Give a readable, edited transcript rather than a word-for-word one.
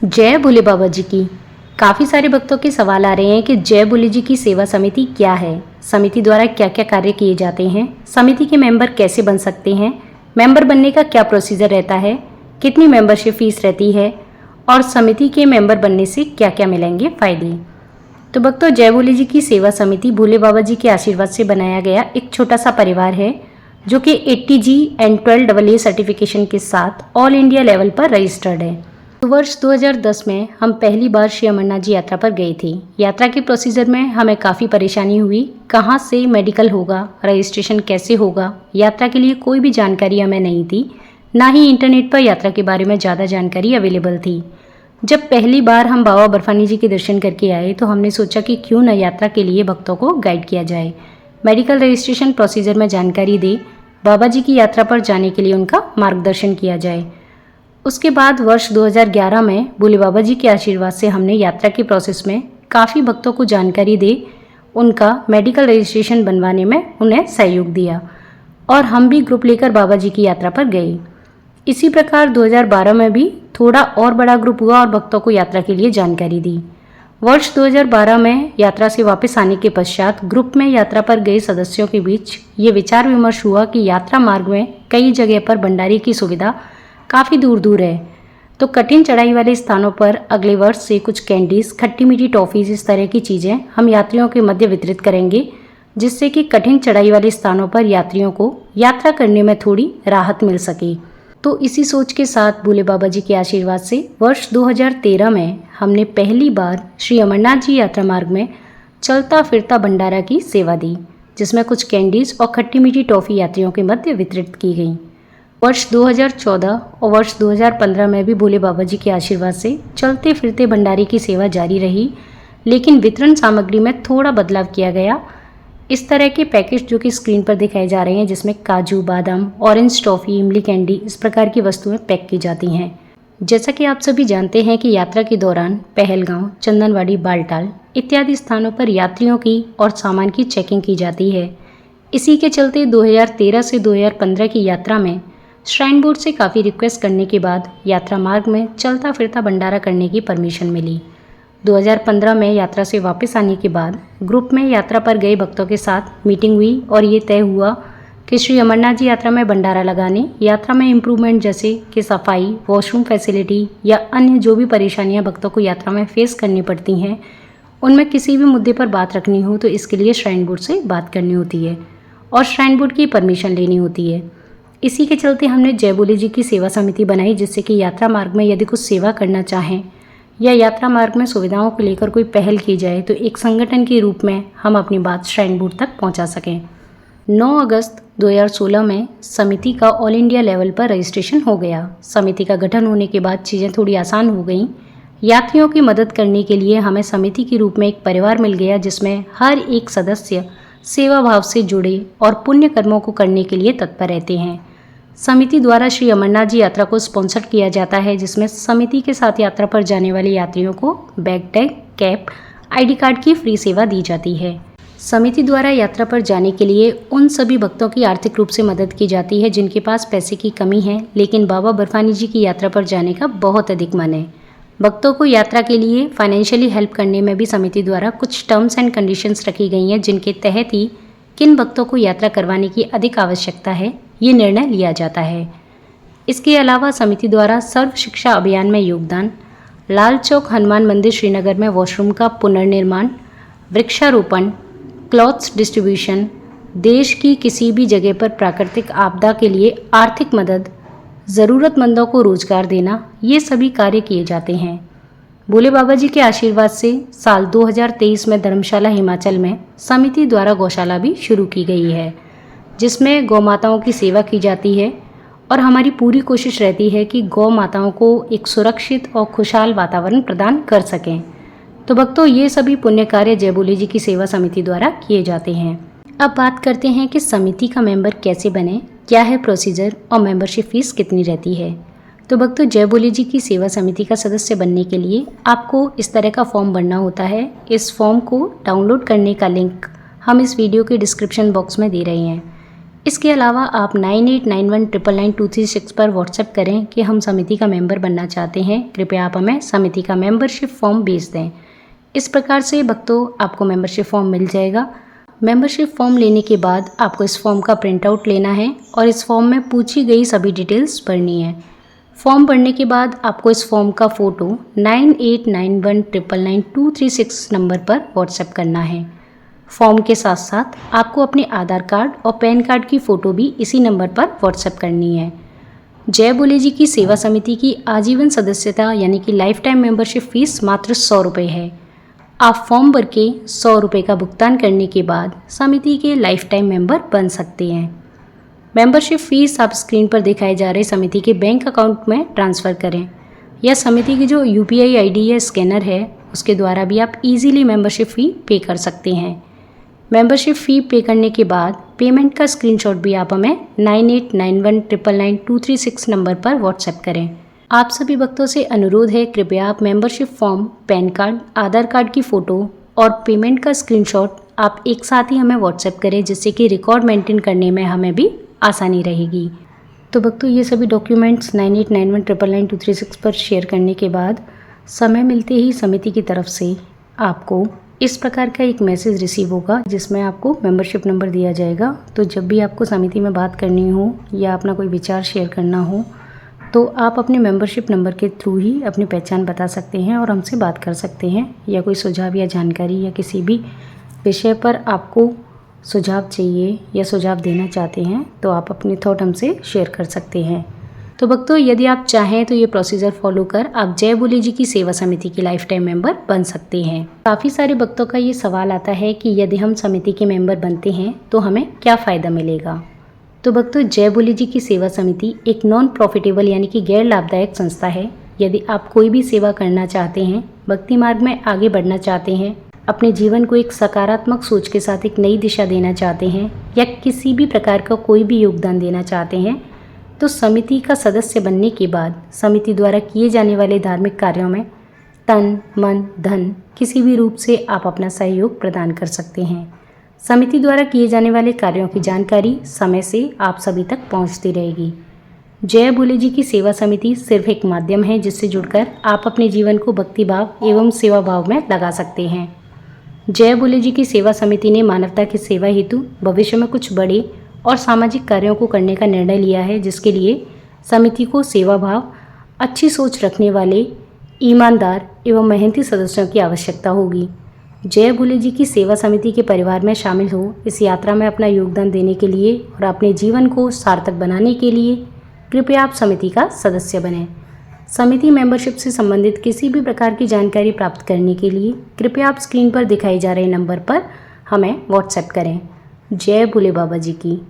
जय भोले बाबा जी की। काफ़ी सारे भक्तों के सवाल आ रहे हैं कि जय भोले जी की सेवा समिति क्या है, समिति द्वारा क्या क्या कार्य किए जाते हैं, समिति के मेंबर कैसे बन सकते हैं, मेंबर बनने का क्या प्रोसीजर रहता है, कितनी मेंबरशिप फीस रहती है और समिति के मेंबर बनने से क्या क्या मिलेंगे फ़ायदे। तो भक्तों, जय भोले जी की सेवा समिति भोले बाबा जी के आशीर्वाद से बनाया गया एक छोटा सा परिवार है जो कि 80G एंड 12AA सर्टिफिकेशन के साथ ऑल इंडिया लेवल पर रजिस्टर्ड है। तो वर्ष 2010 में हम पहली बार श्री अमरनाथ जी यात्रा पर गए थे। यात्रा के प्रोसीजर में हमें काफ़ी परेशानी हुई। कहाँ से मेडिकल होगा, रजिस्ट्रेशन कैसे होगा, यात्रा के लिए कोई भी जानकारी हमें नहीं थी, ना ही इंटरनेट पर यात्रा के बारे में ज़्यादा जानकारी अवेलेबल थी। जब पहली बार हम बाबा बर्फानी जी के दर्शन करके आए तो हमने सोचा कि क्यों न यात्रा के लिए भक्तों को गाइड किया जाए, मेडिकल रजिस्ट्रेशन प्रोसीजर में जानकारी दे, बाबा जी की यात्रा पर जाने के लिए उनका मार्गदर्शन किया जाए। उसके बाद वर्ष 2011 में भोले बाबा जी के आशीर्वाद से हमने यात्रा के प्रोसेस में काफ़ी भक्तों को जानकारी दे उनका मेडिकल रजिस्ट्रेशन बनवाने में उन्हें सहयोग दिया और हम भी ग्रुप लेकर बाबा जी की यात्रा पर गए। इसी प्रकार 2012 में भी थोड़ा और बड़ा ग्रुप हुआ और भक्तों को यात्रा के लिए जानकारी दी। वर्ष 2012 में यात्रा से वापस आने के पश्चात ग्रुप में यात्रा पर गए सदस्यों के बीच ये विचार विमर्श हुआ कि यात्रा मार्ग में कई जगह पर भंडारे की सुविधा काफ़ी दूर दूर है, तो कठिन चढ़ाई वाले स्थानों पर अगले वर्ष से कुछ कैंडीज, खट्टी मीठी टॉफ़ीज, इस तरह की चीज़ें हम यात्रियों के मध्य वितरित करेंगे, जिससे कि कठिन चढ़ाई वाले स्थानों पर यात्रियों को यात्रा करने में थोड़ी राहत मिल सके। तो इसी सोच के साथ भोले बाबा जी के आशीर्वाद से वर्ष 2013 में हमने पहली बार श्री अमरनाथ जी यात्रा मार्ग में चलता फिरता भंडारा की सेवा दी, जिसमें कुछ कैंडीज और खट्टी मीठी टॉफ़ी यात्रियों के मध्य वितरित की गई। वर्ष 2014 और वर्ष 2015 में भी भोले बाबा जी के आशीर्वाद से चलते फिरते भंडारे की सेवा जारी रही, लेकिन वितरण सामग्री में थोड़ा बदलाव किया गया। इस तरह के पैकेज जो कि स्क्रीन पर दिखाए जा रहे हैं, जिसमें काजू, बादाम, ऑरेंज टॉफ़ी, इमली कैंडी, इस प्रकार की वस्तुएं पैक की जाती हैं। जैसा कि आप सभी जानते हैं कि यात्रा के दौरान पहलगांव, चंदनवाड़ी, बालटाल इत्यादि स्थानों पर यात्रियों की और सामान की चेकिंग की जाती है। इसी के चलते 2013 से 2015 की यात्रा में श्राइन बोर्ड से काफ़ी रिक्वेस्ट करने के बाद यात्रा मार्ग में चलता फिरता भंडारा करने की परमिशन मिली। 2015 में यात्रा से वापस आने के बाद ग्रुप में यात्रा पर गए भक्तों के साथ मीटिंग हुई और ये तय हुआ कि श्री अमरनाथ जी यात्रा में भंडारा लगाने, यात्रा में इम्प्रूवमेंट जैसे कि सफाई, वॉशरूम फैसिलिटी या अन्य जो भी परेशानियां भक्तों को यात्रा में फेस करनी पड़ती हैं, उनमें किसी भी मुद्दे पर बात रखनी हो तो इसके लिए श्राइन बोर्ड से बात करनी होती है और श्राइन बोर्ड की परमिशन लेनी होती है। इसी के चलते हमने जय भोले जी की सेवा समिति बनाई, जिससे कि यात्रा मार्ग में यदि कुछ सेवा करना चाहें या यात्रा मार्ग में सुविधाओं को लेकर कोई पहल की जाए तो एक संगठन के रूप में हम अपनी बात श्राइन बोर्ड तक पहुंचा सकें। 9 अगस्त 2016 में समिति का ऑल इंडिया लेवल पर रजिस्ट्रेशन हो गया। समिति का गठन होने के बाद चीज़ें थोड़ी आसान हो गईं। यात्रियों की मदद करने के लिए हमें समिति के रूप में एक परिवार मिल गया, जिसमें हर एक सदस्य सेवा भाव से जुड़े और पुण्य कर्मों को करने के लिए तत्पर रहते हैं। समिति द्वारा श्री अमरनाथ जी यात्रा को स्पॉन्सर किया जाता है, जिसमें समिति के साथ यात्रा पर जाने वाले यात्रियों को bag tag, cap, ID card की फ्री सेवा दी जाती है। समिति द्वारा यात्रा पर जाने के लिए उन सभी भक्तों की आर्थिक रूप से मदद की जाती है जिनके पास पैसे की कमी है, लेकिन बाबा बर्फानी जी की यात्रा पर जाने का बहुत अधिक मन है। भक्तों को यात्रा के लिए फाइनेंशियली हेल्प करने में भी समिति द्वारा कुछ टर्म्स एंड कंडीशंस रखी गई हैं, जिनके तहत ही किन भक्तों को यात्रा करवाने की अधिक आवश्यकता है ये निर्णय लिया जाता है। इसके अलावा समिति द्वारा सर्व शिक्षा अभियान में योगदान, लाल चौक हनुमान मंदिर श्रीनगर में वॉशरूम का पुनर्निर्माण, वृक्षारोपण, क्लॉथ्स डिस्ट्रीब्यूशन, देश की किसी भी जगह पर प्राकृतिक आपदा के लिए आर्थिक मदद, ज़रूरतमंदों को रोजगार देना, ये सभी कार्य किए जाते हैं। भोले बाबा जी के आशीर्वाद से साल 2023 में धर्मशाला हिमाचल में समिति द्वारा गौशाला भी शुरू की गई है, जिसमें गौ माताओं की सेवा की जाती है और हमारी पूरी कोशिश रहती है कि गौ माताओं को एक सुरक्षित और खुशहाल वातावरण प्रदान कर सकें। तो भक्तों, ये सभी पुण्य कार्य जय भोले जी की सेवा समिति द्वारा किए जाते हैं। अब बात करते हैं कि समिति का मेंबर कैसे बने, क्या है प्रोसीजर और मेंबरशिप फीस कितनी रहती है। तो भक्तों, जय भोले जी की सेवा समिति का सदस्य बनने के लिए आपको इस तरह का फॉर्म भरना होता है। इस फॉर्म को डाउनलोड करने का लिंक हम इस वीडियो के डिस्क्रिप्शन बॉक्स में दे रहे हैं। इसके अलावा आप 9891992336 पर व्हाट्सएप करें कि हम समिति का मेंबर बनना चाहते हैं, कृपया आप हमें समिति का मेंबरशिप फॉर्म भेज दें। इस प्रकार से भक्तों आपको मेंबरशिप फॉर्म मिल जाएगा। मेंबरशिप फॉर्म लेने के बाद आपको इस फॉर्म का प्रिंट आउट लेना है और इस फॉर्म में पूछी गई सभी डिटेल्स भरनी है। फॉर्म भरने के बाद आपको इस फॉर्म का फ़ोटो 9891999236 नंबर पर व्हाट्सएप करना है। फॉर्म के साथ साथ आपको अपने आधार कार्ड और पैन कार्ड की फ़ोटो भी इसी नंबर पर व्हाट्सएप करनी है। जय बोले जी की सेवा समिति की आजीवन सदस्यता यानी कि लाइफ टाइम मेंबरशिप फ़ीस मात्र 100 रुपये है। आप फॉर्म भर के 100 रुपये का भुगतान करने के बाद समिति के लाइफ टाइम मेंबर बन सकते हैं। मेंबरशिप फ़ीस आप स्क्रीन पर दिखाए जा रहे समिति के बैंक अकाउंट में ट्रांसफ़र करें या समिति की जो UPI ID या स्कैनर है उसके द्वारा भी आप इजीली मेंबरशिप फ़ी पे कर सकते हैं। मेंबरशिप फ़ी पे करने के बाद पेमेंट का स्क्रीनशॉट भी आप हमें 9891999236 नंबर पर व्हाट्सएप करें। आप सभी भक्तों से अनुरोध है, कृपया आप मेंबरशिप फॉर्म, पैन कार्ड, आधार कार्ड की फ़ोटो और पेमेंट का स्क्रीनशॉट आप एक साथ ही हमें व्हाट्सएप करें, जिससे कि रिकॉर्ड मेंटेन करने में हमें भी आसानी रहेगी। तो भक्तों ये सभी डॉक्यूमेंट्स 9891999236 पर शेयर करने के बाद समय मिलते ही समिति की तरफ से आपको इस प्रकार का एक मैसेज रिसीव होगा, जिसमें आपको मेंबरशिप नंबर दिया जाएगा। तो जब भी आपको समिति में बात करनी हो या अपना कोई विचार शेयर करना हो तो आप अपने मेंबरशिप नंबर के थ्रू ही अपनी पहचान बता सकते हैं और हमसे बात कर सकते हैं, या कोई सुझाव या जानकारी या किसी भी विषय पर आपको सुझाव चाहिए या सुझाव देना चाहते हैं तो आप अपने थॉट हमसे शेयर कर सकते हैं। तो भक्तों यदि आप चाहें तो ये प्रोसीजर फॉलो कर आप जय बोले जी की सेवा समिति की लाइफ टाइम मेंबर बन सकते हैं। काफ़ी सारे भक्तों का ये सवाल आता है कि यदि हम समिति के मेंबर बनते हैं तो हमें क्या फ़ायदा मिलेगा। तो भक्तों जय बोले जी की सेवा समिति एक नॉन प्रॉफिटेबल यानी कि गैर लाभदायक संस्था है। यदि आप कोई भी सेवा करना चाहते हैं, भक्ति मार्ग में आगे बढ़ना चाहते हैं, अपने जीवन को एक सकारात्मक सोच के साथ एक नई दिशा देना चाहते हैं या किसी भी प्रकार का कोई भी योगदान देना चाहते हैं, तो समिति का सदस्य बनने के बाद समिति द्वारा किए जाने वाले धार्मिक कार्यों में तन, मन, धन किसी भी रूप से आप अपना सहयोग प्रदान कर सकते हैं। समिति द्वारा किए जाने वाले कार्यों की जानकारी समय से आप सभी तक पहुंचती रहेगी। जय बोले जी की सेवा समिति सिर्फ एक माध्यम है जिससे जुड़कर आप अपने जीवन को भक्ति भाव एवं सेवा भाव में लगा सकते हैं। जय बोले जी की सेवा समिति ने मानवता की सेवा हेतु भविष्य में कुछ बड़े और सामाजिक कार्यों को करने का निर्णय लिया है, जिसके लिए समिति को सेवा भाव, अच्छी सोच रखने वाले, ईमानदार एवं मेहनती सदस्यों की आवश्यकता होगी। जय बोले जी की सेवा समिति के परिवार में शामिल हो इस यात्रा में अपना योगदान देने के लिए और अपने जीवन को सार्थक बनाने के लिए कृपया आप समिति का सदस्य बनें। समिति मेंबरशिप से संबंधित किसी भी प्रकार की जानकारी प्राप्त करने के लिए कृपया आप स्क्रीन पर दिखाई जा रहे नंबर पर हमें व्हाट्सएप करें। जय भोले बाबा जी की।